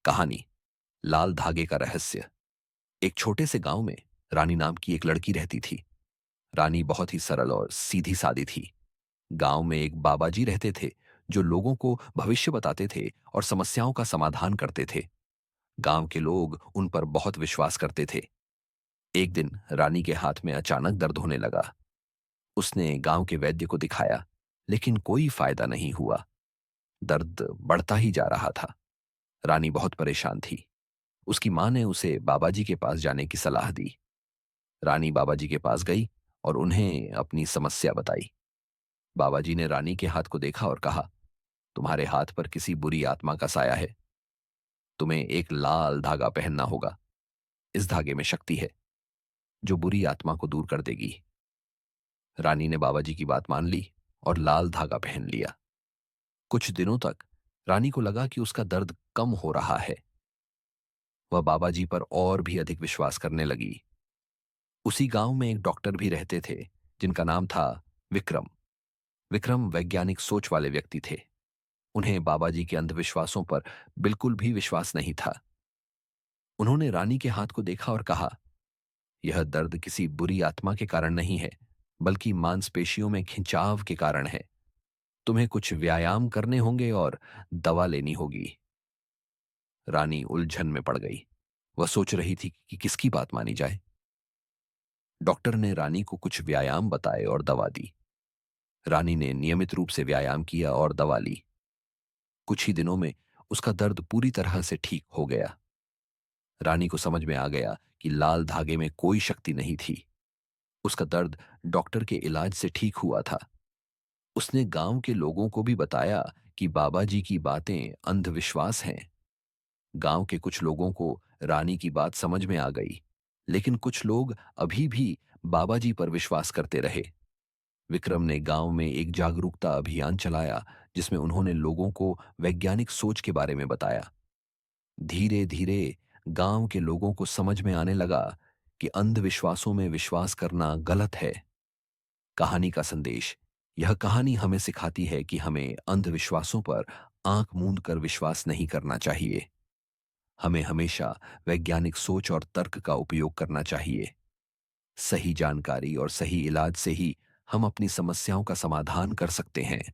कहानी लाल धागे का रहस्य। एक छोटे से गांव में रानी नाम की एक लड़की रहती थी। रानी बहुत ही सरल और सीधी सादी थी। गांव में एक बाबा जी रहते थे जो लोगों को भविष्य बताते थे और समस्याओं का समाधान करते थे। गांव के लोग उन पर बहुत विश्वास करते थे। एक दिन रानी के हाथ में अचानक दर्द होने लगा। उसने गांव के वैद्य को दिखाया, लेकिन कोई फायदा नहीं हुआ। दर्द बढ़ता ही जा रहा था। रानी बहुत परेशान थी। उसकी मां ने उसे बाबाजी के पास जाने की सलाह दी। रानी बाबाजी के पास गई और उन्हें अपनी समस्या बताई। बाबाजी ने रानी के हाथ को देखा और कहा, तुम्हारे हाथ पर किसी बुरी आत्मा का साया है। तुम्हें एक लाल धागा पहनना होगा। इस धागे में शक्ति है जो बुरी आत्मा को दूर कर देगी। रानी ने बाबाजी की बात मान ली और लाल धागा पहन लिया। कुछ दिनों तक रानी को लगा कि उसका दर्द कम हो रहा है। वह बाबाजी पर और भी अधिक विश्वास करने लगी। उसी गांव में एक डॉक्टर भी रहते थे जिनका नाम था विक्रम। विक्रम वैज्ञानिक सोच वाले व्यक्ति थे। उन्हें बाबाजी के अंधविश्वासों पर बिल्कुल भी विश्वास नहीं था। उन्होंने रानी के हाथ को देखा और कहा, यह दर्द किसी बुरी आत्मा के कारण नहीं है, बल्कि मांसपेशियों में खिंचाव के कारण है। तुम्हें कुछ व्यायाम करने होंगे और दवा लेनी होगी। रानी उलझन में पड़ गई। वह सोच रही थी कि किसकी बात मानी जाए। डॉक्टर ने रानी को कुछ व्यायाम बताए और दवा दी। रानी ने नियमित रूप से व्यायाम किया और दवा ली। कुछ ही दिनों में उसका दर्द पूरी तरह से ठीक हो गया। रानी को समझ में आ गया कि लाल धागे में कोई शक्ति नहीं थी। उसका दर्द डॉक्टर के इलाज से ठीक हुआ था। उसने गांव के लोगों को भी बताया कि बाबा जी की बातें अंधविश्वास हैं। गांव के कुछ लोगों को रानी की बात समझ में आ गई, लेकिन कुछ लोग अभी भी बाबा जी पर विश्वास करते रहे। विक्रम ने गांव में एक जागरूकता अभियान चलाया जिसमें उन्होंने लोगों को वैज्ञानिक सोच के बारे में बताया। धीरे धीरे गांव के लोगों को समझ में आने लगा कि अंधविश्वासों में विश्वास करना गलत है। कहानी का संदेश। यह कहानी हमें सिखाती है कि हमें अंधविश्वासों पर आंख मूंद कर विश्वास नहीं करना चाहिए। हमें हमेशा वैज्ञानिक सोच और तर्क का उपयोग करना चाहिए। सही जानकारी और सही इलाज से ही हम अपनी समस्याओं का समाधान कर सकते हैं।